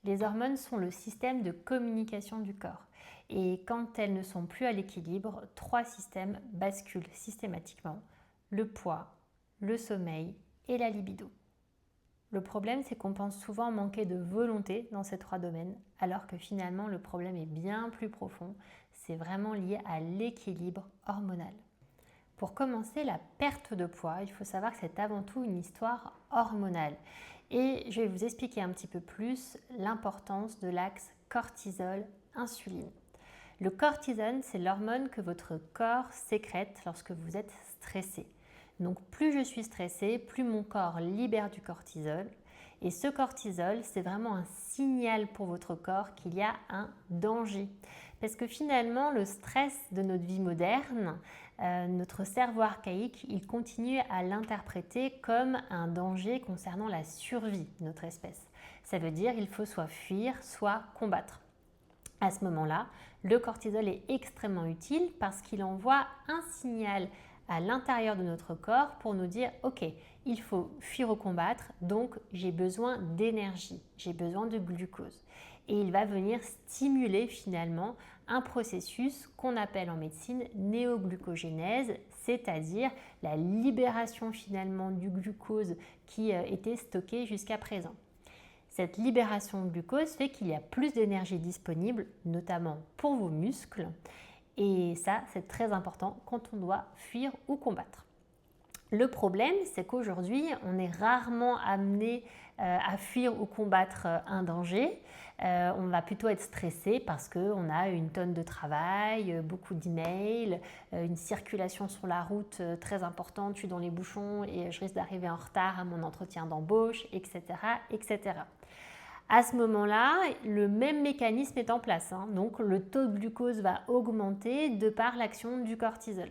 Les hormones sont le système de communication du corps. Et quand elles ne sont plus à l'équilibre, 3 systèmes basculent systématiquement: le poids, le sommeil et la libido. Le problème, c'est qu'on pense souvent manquer de volonté dans ces 3 domaines, alors que finalement le problème est bien plus profond. C'est vraiment lié à l'équilibre hormonal. Pour commencer, la perte de poids, il faut savoir que c'est avant tout une histoire hormonale. Et je vais vous expliquer un petit peu plus l'importance de l'axe cortisol-insuline. Le cortisol, c'est l'hormone que votre corps sécrète lorsque vous êtes stressé. Donc plus je suis stressée, plus mon corps libère du cortisol. Et ce cortisol, c'est vraiment un signal pour votre corps qu'il y a un danger. Parce que finalement, le stress de notre vie moderne, notre cerveau archaïque, il continue à l'interpréter comme un danger concernant la survie de notre espèce. Ça veut dire qu'il faut soit fuir, soit combattre. À ce moment-là, le cortisol est extrêmement utile parce qu'il envoie un signal à l'intérieur de notre corps pour nous dire « Ok, il faut fuir ou combattre, donc j'ai besoin d'énergie, j'ai besoin de glucose. » Et il va venir stimuler finalement un processus qu'on appelle en médecine néoglucogénèse, c'est-à-dire la libération finalement du glucose qui était stocké jusqu'à présent. Cette libération de glucose fait qu'il y a plus d'énergie disponible, notamment pour vos muscles. Et ça, c'est très important quand on doit fuir ou combattre. Le problème, c'est qu'aujourd'hui, on est rarement amené à fuir ou combattre un danger. On va plutôt être stressé parce qu'on a une tonne de travail, beaucoup d'emails, une circulation sur la route très importante, je suis dans les bouchons et je risque d'arriver en retard à mon entretien d'embauche, etc., etc. À ce moment-là, le même mécanisme est en place. Donc, le taux de glucose va augmenter de par l'action du cortisol.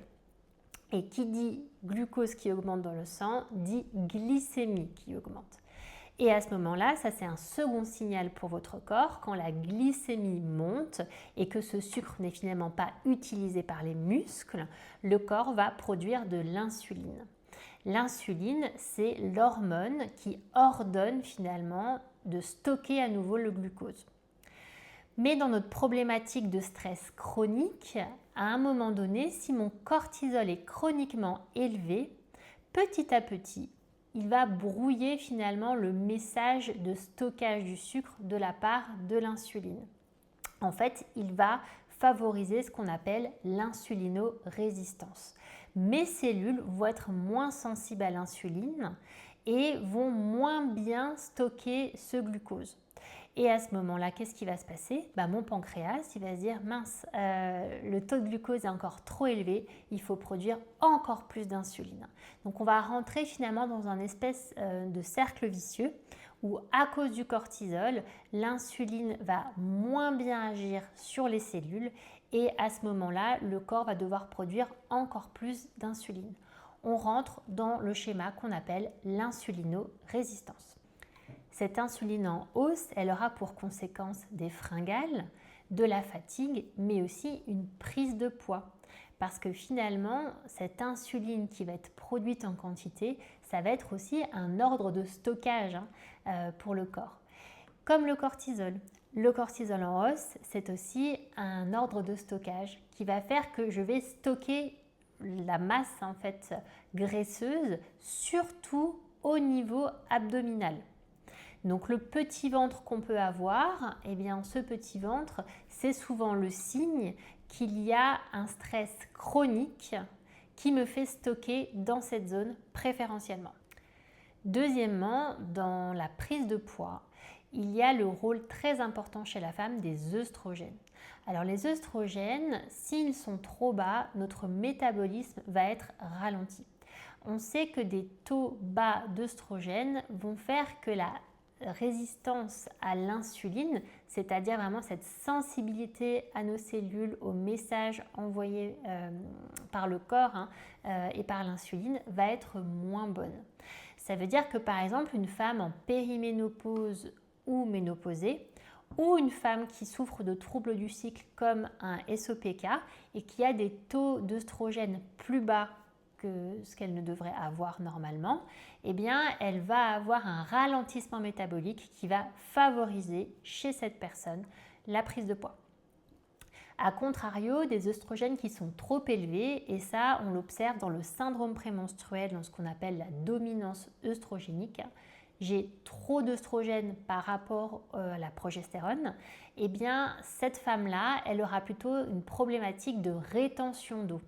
Et qui dit glucose qui augmente dans le sang, dit glycémie qui augmente. Et à ce moment-là, ça c'est un second signal pour votre corps. Quand la glycémie monte et que ce sucre n'est finalement pas utilisé par les muscles, le corps va produire de l'insuline. L'insuline, c'est l'hormone qui ordonne finalement de stocker à nouveau le glucose. Mais dans notre problématique de stress chronique, à un moment donné, si mon cortisol est chroniquement élevé, petit à petit, il va brouiller finalement le message de stockage du sucre de la part de l'insuline. En fait, il va favoriser ce qu'on appelle l'insulinorésistance. Mes cellules vont être moins sensibles à l'insuline et vont moins bien stocker ce glucose. Et à ce moment-là, qu'est-ce qui va se passer ? Mon pancréas, il va se dire « mince, le taux de glucose est encore trop élevé, il faut produire encore plus d'insuline. » Donc on va rentrer finalement dans un espèce de cercle vicieux où à cause du cortisol, l'insuline va moins bien agir sur les cellules et à ce moment-là, le corps va devoir produire encore plus d'insuline. On rentre dans le schéma qu'on appelle l'insulinorésistance. Cette insuline en hausse, elle aura pour conséquence des fringales, de la fatigue, mais aussi une prise de poids. Parce que finalement, cette insuline qui va être produite en quantité, ça va être aussi un ordre de stockage pour le corps. Comme le cortisol. Le cortisol en hausse, c'est aussi un ordre de stockage qui va faire que je vais stocker la masse en fait graisseuse, surtout au niveau abdominal. Donc le petit ventre qu'on peut avoir, eh bien ce petit ventre, c'est souvent le signe qu'il y a un stress chronique qui me fait stocker dans cette zone préférentiellement. Deuxièmement, dans la prise de poids, il y a le rôle très important chez la femme des œstrogènes. Alors les œstrogènes, s'ils sont trop bas, notre métabolisme va être ralenti. On sait que des taux bas d'œstrogènes vont faire que la résistance à l'insuline, c'est-à-dire vraiment cette sensibilité à nos cellules, aux messages envoyés par le corps et par l'insuline, va être moins bonne. Ça veut dire que par exemple, une femme en périménopause ou ménopausée, ou une femme qui souffre de troubles du cycle comme un SOPK et qui a des taux d'œstrogènes plus bas ce qu'elle ne devrait avoir normalement, eh bien, elle va avoir un ralentissement métabolique qui va favoriser chez cette personne la prise de poids. A contrario, des œstrogènes qui sont trop élevés, et ça on l'observe dans le syndrome prémenstruel, dans ce qu'on appelle la dominance œstrogénique, j'ai trop d'œstrogènes par rapport à la progestérone, eh bien cette femme-là, elle aura plutôt une problématique de rétention d'eau.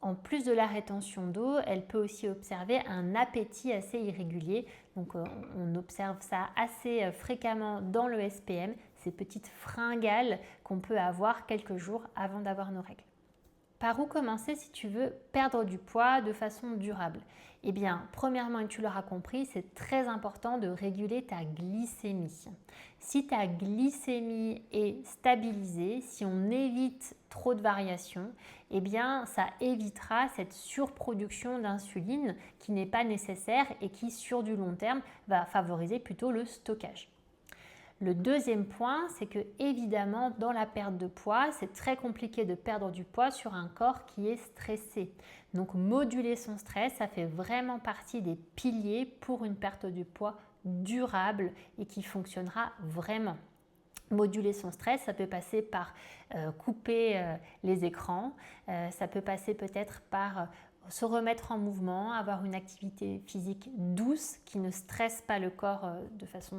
En plus de la rétention d'eau, elle peut aussi observer un appétit assez irrégulier. Donc on observe ça assez fréquemment dans le SPM, ces petites fringales qu'on peut avoir quelques jours avant d'avoir nos règles. Par où commencer si tu veux perdre du poids de façon durable? Eh bien, premièrement, et tu l'auras compris, c'est très important de réguler ta glycémie. Si ta glycémie est stabilisée, si on évite trop de variations, eh bien, ça évitera cette surproduction d'insuline qui n'est pas nécessaire et qui, sur du long terme, va favoriser plutôt le stockage. Le deuxième point, c'est que évidemment, dans la perte de poids, c'est très compliqué de perdre du poids sur un corps qui est stressé. Donc, moduler son stress, ça fait vraiment partie des piliers pour une perte de poids durable et qui fonctionnera vraiment. Moduler son stress, ça peut passer par couper les écrans, ça peut passer peut-être par se remettre en mouvement, avoir une activité physique douce qui ne stresse pas le corps de façon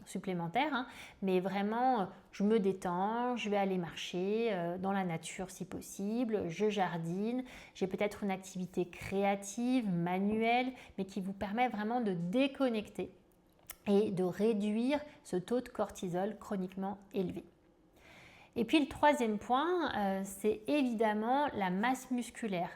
supplémentaire, mais vraiment je me détends, je vais aller marcher dans la nature si possible, je jardine, j'ai peut-être une activité créative, manuelle, mais qui vous permet vraiment de déconnecter et de réduire ce taux de cortisol chroniquement élevé. Et puis le troisième point, c'est évidemment la masse musculaire.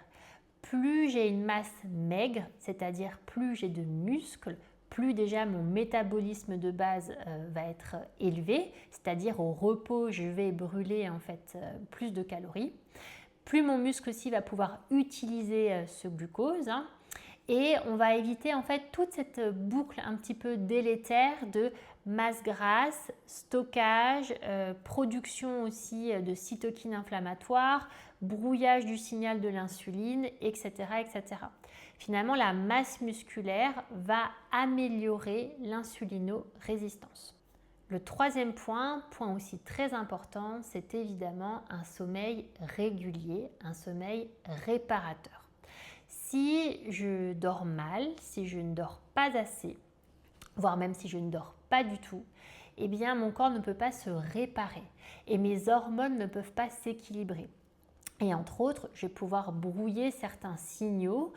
Plus j'ai une masse maigre, c'est-à-dire plus j'ai de muscles, plus déjà mon métabolisme de base va être élevé, c'est-à-dire au repos, je vais brûler en fait plus de calories. Plus mon muscle aussi va pouvoir utiliser ce glucose, et on va éviter en fait toute cette boucle un petit peu délétère de masse grasse, stockage, production aussi de cytokines inflammatoires, brouillage du signal de l'insuline, etc., etc. Finalement, la masse musculaire va améliorer l'insulino-résistance. Le troisième point aussi très important, c'est évidemment un sommeil régulier, un sommeil réparateur. Si je dors mal, si je ne dors pas assez, voire même si je ne dors pas du tout, eh bien mon corps ne peut pas se réparer et mes hormones ne peuvent pas s'équilibrer. Et entre autres, je vais pouvoir brouiller certains signaux,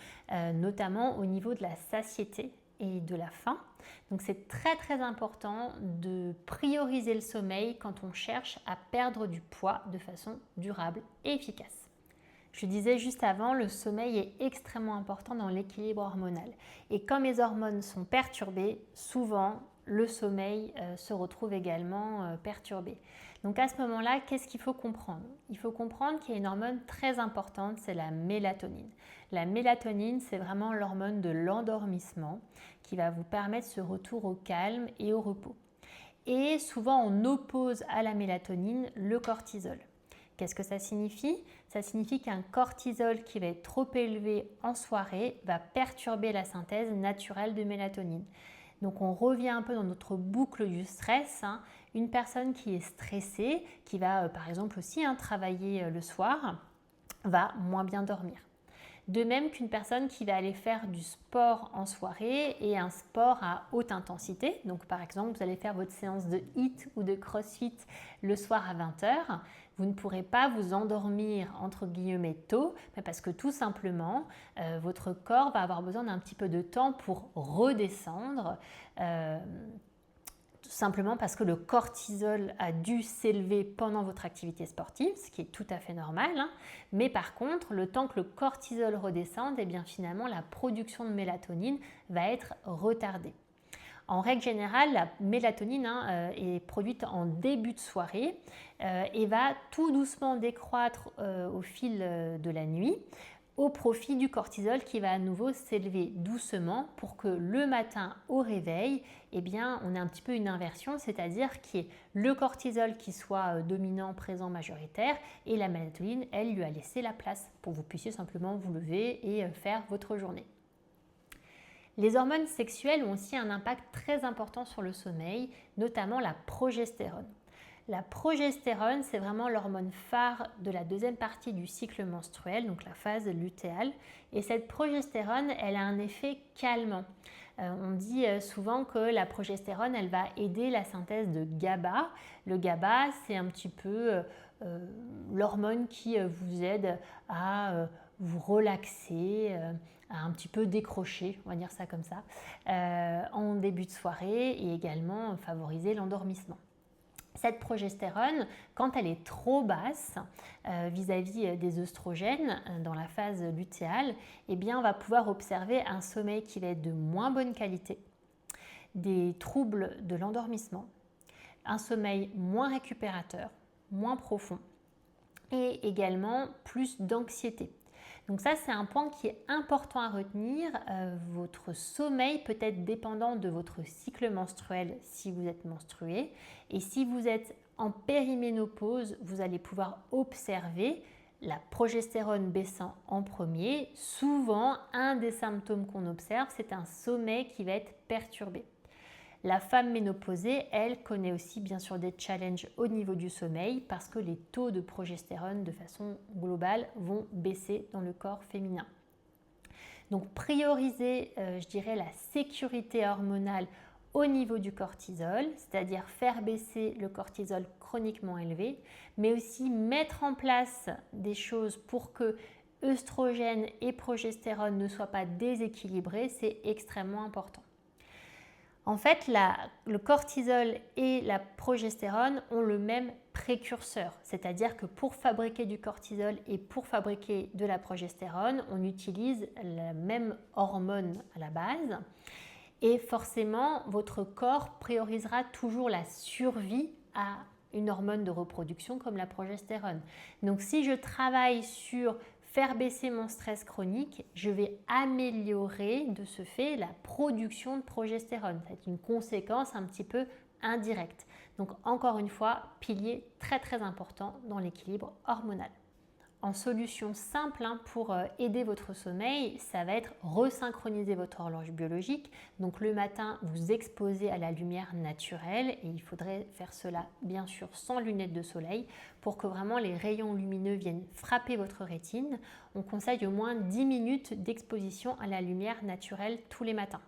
notamment au niveau de la satiété et de la faim. Donc c'est très très important de prioriser le sommeil quand on cherche à perdre du poids de façon durable et efficace. Je disais juste avant, le sommeil est extrêmement important dans l'équilibre hormonal. Et quand mes hormones sont perturbées, souvent le sommeil se retrouve également perturbé. Donc à ce moment-là, qu'est-ce qu'il faut comprendre? Il faut comprendre qu'il y a une hormone très importante, c'est la mélatonine. La mélatonine, c'est vraiment l'hormone de l'endormissement qui va vous permettre ce retour au calme et au repos. Et souvent, on oppose à la mélatonine le cortisol. Qu'est-ce que ça signifie? Ça signifie qu'un cortisol qui va être trop élevé en soirée va perturber la synthèse naturelle de mélatonine. Donc on revient un peu dans notre boucle du stress. Une personne qui est stressée, qui va par exemple aussi travailler le soir, va moins bien dormir. De même qu'une personne qui va aller faire du sport en soirée et un sport à haute intensité. Donc par exemple, vous allez faire votre séance de HIIT ou de CrossFit le soir à 20h. Vous ne pourrez pas vous endormir entre guillemets tôt, mais parce que tout simplement, votre corps va avoir besoin d'un petit peu de temps pour redescendre. Tout simplement parce que le cortisol a dû s'élever pendant votre activité sportive, ce qui est tout à fait normal. Mais par contre, le temps que le cortisol redescende, eh bien finalement la production de mélatonine va être retardée. En règle générale, la mélatonine est produite en début de soirée et va tout doucement décroître au fil de la nuit au profit du cortisol qui va à nouveau s'élever doucement pour que le matin au réveil, eh bien, on ait un petit peu une inversion, c'est-à-dire qu'il y ait le cortisol qui soit dominant, présent, majoritaire, et la mélatonine, elle, lui a laissé la place pour que vous puissiez simplement vous lever et faire votre journée. Les hormones sexuelles ont aussi un impact très important sur le sommeil, notamment la progestérone. La progestérone, c'est vraiment l'hormone phare de la deuxième partie du cycle menstruel, donc la phase lutéale. Et cette progestérone, elle a un effet calmant. On dit souvent que la progestérone, elle va aider la synthèse de GABA. Le GABA, c'est un petit peu l'hormone qui vous aide à vous relaxer, à un petit peu décrocher, on va dire ça comme ça, en début de soirée et également favoriser l'endormissement. Cette progestérone, quand elle est trop basse vis-à-vis des œstrogènes dans la phase lutéale, eh bien, on va pouvoir observer un sommeil qui va être de moins bonne qualité, des troubles de l'endormissement, un sommeil moins récupérateur, moins profond et également plus d'anxiété. Donc ça, c'est un point qui est important à retenir. Votre sommeil peut être dépendant de votre cycle menstruel si vous êtes menstrué. Et si vous êtes en périménopause, vous allez pouvoir observer la progestérone baissant en premier. Souvent, un des symptômes qu'on observe, c'est un sommeil qui va être perturbé. La femme ménopausée, elle, connaît aussi bien sûr des challenges au niveau du sommeil parce que les taux de progestérone de façon globale vont baisser dans le corps féminin. Donc prioriser, je dirais, la sécurité hormonale au niveau du cortisol, c'est-à-dire faire baisser le cortisol chroniquement élevé, mais aussi mettre en place des choses pour que œstrogènes et progestérone ne soient pas déséquilibrés, c'est extrêmement important. En fait, le cortisol et la progestérone ont le même précurseur, c'est-à-dire que pour fabriquer du cortisol et pour fabriquer de la progestérone, on utilise la même hormone à la base et forcément, votre corps priorisera toujours la survie à une hormone de reproduction comme la progestérone. Donc si je travaille sur faire baisser mon stress chronique, je vais améliorer de ce fait la production de progestérone. C'est une conséquence un petit peu indirecte. Donc encore une fois, pilier très très important dans l'équilibre hormonal. En solution simple pour aider votre sommeil, ça va être resynchroniser votre horloge biologique. Donc le matin, vous exposez à la lumière naturelle et il faudrait faire cela bien sûr sans lunettes de soleil pour que vraiment les rayons lumineux viennent frapper votre rétine. On conseille au moins 10 minutes d'exposition à la lumière naturelle tous les matins.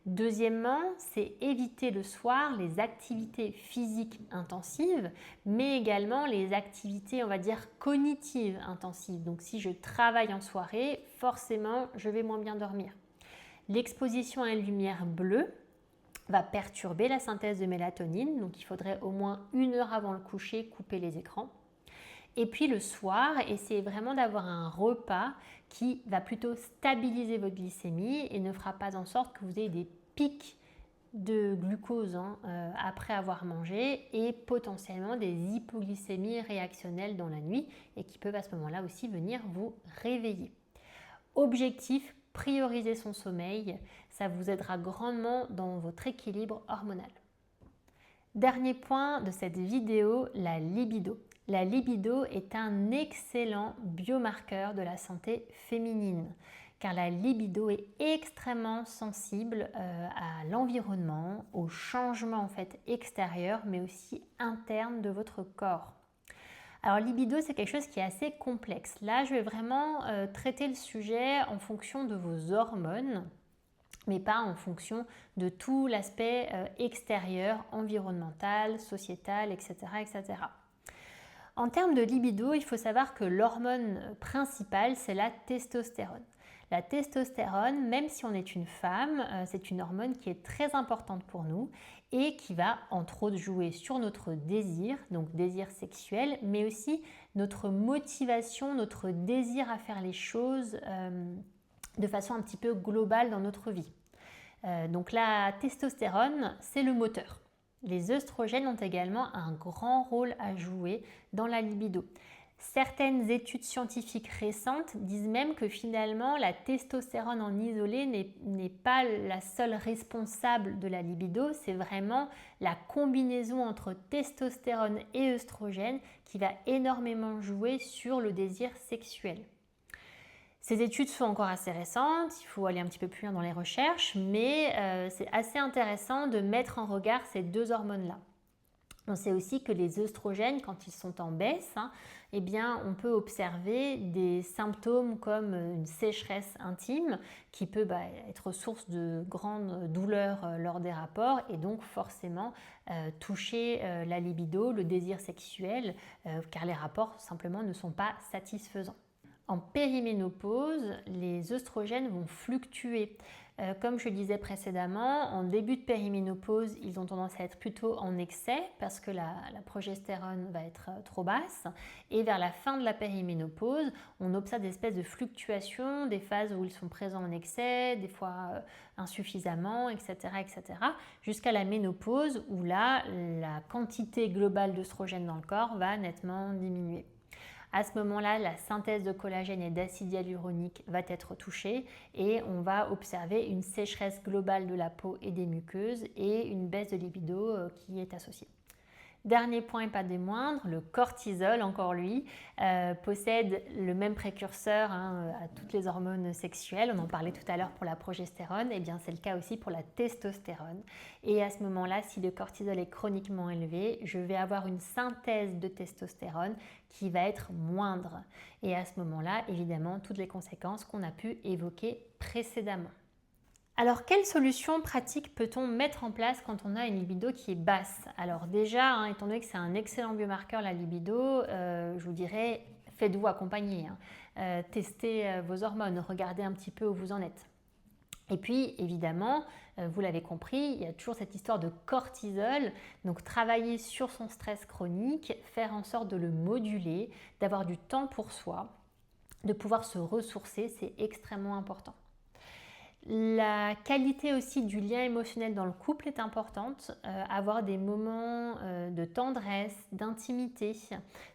Deuxièmement, c'est éviter le soir les activités physiques intensives, mais également les activités, on va dire, cognitives intensives. Donc si je travaille en soirée, forcément, je vais moins bien dormir. L'exposition à une lumière bleue va perturber la synthèse de mélatonine, donc il faudrait au moins 1 heure avant le coucher couper les écrans. Et puis le soir, essayez vraiment d'avoir un repas qui va plutôt stabiliser votre glycémie et ne fera pas en sorte que vous ayez des pics de glucose après avoir mangé et potentiellement des hypoglycémies réactionnelles dans la nuit et qui peuvent à ce moment-là aussi venir vous réveiller. Objectif, prioriser son sommeil, ça vous aidera grandement dans votre équilibre hormonal. Dernier point de cette vidéo, la libido. La libido est un excellent biomarqueur de la santé féminine car la libido est extrêmement sensible à l'environnement, aux changements en fait extérieurs mais aussi internes de votre corps. Alors libido, c'est quelque chose qui est assez complexe. Là, je vais vraiment traiter le sujet en fonction de vos hormones, mais pas en fonction de tout l'aspect extérieur, environnemental, sociétal, etc., etc. En termes de libido, il faut savoir que l'hormone principale, c'est la testostérone. La testostérone, même si on est une femme, c'est une hormone qui est très importante pour nous et qui va entre autres jouer sur notre désir, donc désir sexuel, mais aussi notre motivation, notre désir à faire les choses de façon un petit peu globale dans notre vie. Donc la testostérone, c'est le moteur. Les œstrogènes ont également un grand rôle à jouer dans la libido. Certaines études scientifiques récentes disent même que finalement la testostérone en isolé n'est pas la seule responsable de la libido, c'est vraiment la combinaison entre testostérone et œstrogène qui va énormément jouer sur le désir sexuel. Ces études sont encore assez récentes, il faut aller un petit peu plus loin dans les recherches, mais c'est assez intéressant de mettre en regard ces deux hormones-là. On sait aussi que les œstrogènes, quand ils sont en baisse, eh bien, on peut observer des symptômes comme une sécheresse intime qui peut être source de grandes douleurs lors des rapports et donc forcément toucher la libido, le désir sexuel, car les rapports simplement ne sont pas satisfaisants. En périménopause, les œstrogènes vont fluctuer. Comme je le disais précédemment, en début de périménopause, ils ont tendance à être plutôt en excès parce que la progestérone va être trop basse. Et vers la fin de la périménopause, on observe des espèces de fluctuations, des phases où ils sont présents en excès, des fois insuffisamment, etc., jusqu'à la ménopause où là, la quantité globale d'œstrogène dans le corps va nettement diminuer. À ce moment-là, la synthèse de collagène et d'acide hyaluronique va être touchée et on va observer une sécheresse globale de la peau et des muqueuses et une baisse de libido qui est associée. Dernier point et pas des moindres, le cortisol, encore lui, possède le même précurseur à toutes les hormones sexuelles. On en parlait tout à l'heure pour la progestérone, et bien c'est le cas aussi pour la testostérone. Et à ce moment-là, si le cortisol est chroniquement élevé, je vais avoir une synthèse de testostérone qui va être moindre. Et à ce moment-là, évidemment, toutes les conséquences qu'on a pu évoquer précédemment. Alors, quelles solutions pratiques peut-on mettre en place quand on a une libido qui est basse? Alors déjà, étant donné que c'est un excellent biomarqueur la libido, je vous dirais, faites-vous accompagner. Testez vos hormones, regardez un petit peu où vous en êtes. Et puis, évidemment, vous l'avez compris, il y a toujours cette histoire de cortisol. Donc, travailler sur son stress chronique, faire en sorte de le moduler, d'avoir du temps pour soi, de pouvoir se ressourcer, c'est extrêmement important. La qualité aussi du lien émotionnel dans le couple est importante, avoir des moments de tendresse, d'intimité,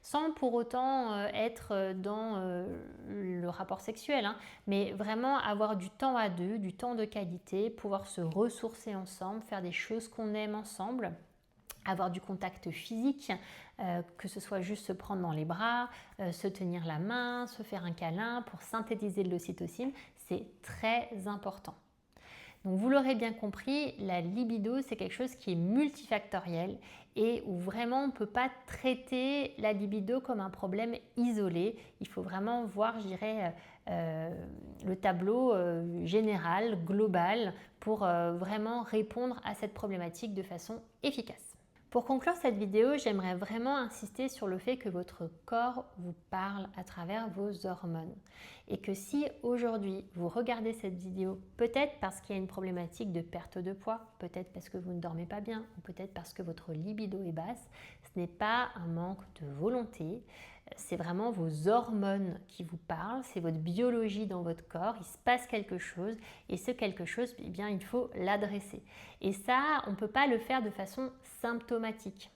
sans pour autant être dans le rapport sexuel, mais vraiment avoir du temps à deux, du temps de qualité, pouvoir se ressourcer ensemble, faire des choses qu'on aime ensemble. Avoir du contact physique, que ce soit juste se prendre dans les bras, se tenir la main, se faire un câlin pour synthétiser de l'ocytocine, c'est très important. Donc vous l'aurez bien compris, la libido c'est quelque chose qui est multifactoriel et où vraiment on ne peut pas traiter la libido comme un problème isolé. Il faut vraiment voir, je dirais, le tableau général, global, pour vraiment répondre à cette problématique de façon efficace. Pour conclure cette vidéo, j'aimerais vraiment insister sur le fait que votre corps vous parle à travers vos hormones. Et que si aujourd'hui vous regardez cette vidéo, peut-être parce qu'il y a une problématique de perte de poids, peut-être parce que vous ne dormez pas bien, ou peut-être parce que votre libido est basse, ce n'est pas un manque de volonté, c'est vraiment vos hormones qui vous parlent, c'est votre biologie dans votre corps, il se passe quelque chose et ce quelque chose, eh bien, il faut l'adresser. Et ça, on ne peut pas le faire de façon symptomatique.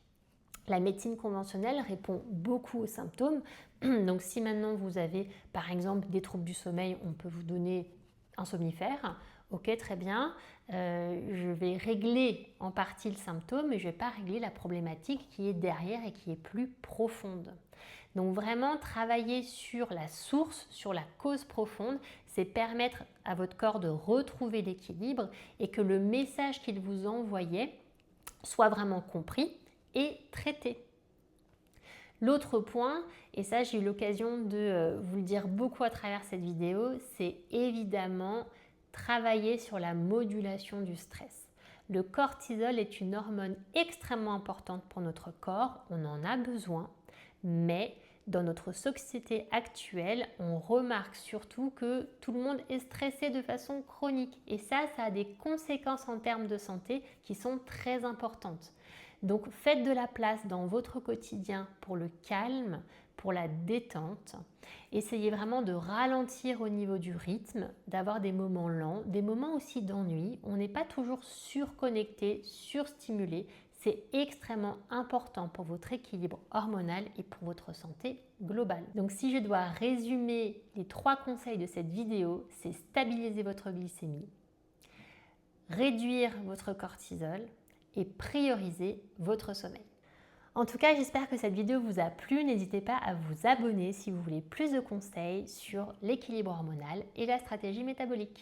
La médecine conventionnelle répond beaucoup aux symptômes. Donc si maintenant vous avez par exemple des troubles du sommeil, on peut vous donner un somnifère. Ok, très bien, je vais régler en partie le symptôme, mais je ne vais pas régler la problématique qui est derrière et qui est plus profonde. Donc vraiment travailler sur la source, sur la cause profonde, c'est permettre à votre corps de retrouver l'équilibre et que le message qu'il vous envoyait soit vraiment compris et traité. L'autre point, et ça j'ai eu l'occasion de vous le dire beaucoup à travers cette vidéo, c'est évidemment travailler sur la modulation du stress. Le cortisol est une hormone extrêmement importante pour notre corps, on en a besoin, mais dans notre société actuelle, on remarque surtout que tout le monde est stressé de façon chronique et ça a des conséquences en termes de santé qui sont très importantes. Donc faites de la place dans votre quotidien pour le calme, pour la détente. Essayez vraiment de ralentir au niveau du rythme, d'avoir des moments lents, des moments aussi d'ennui. On n'est pas toujours surconnecté, surstimulé. C'est extrêmement important pour votre équilibre hormonal et pour votre santé globale. Donc si je dois résumer les 3 conseils de cette vidéo, c'est stabiliser votre glycémie, réduire votre cortisol et prioriser votre sommeil. En tout cas, j'espère que cette vidéo vous a plu. N'hésitez pas à vous abonner si vous voulez plus de conseils sur l'équilibre hormonal et la stratégie métabolique.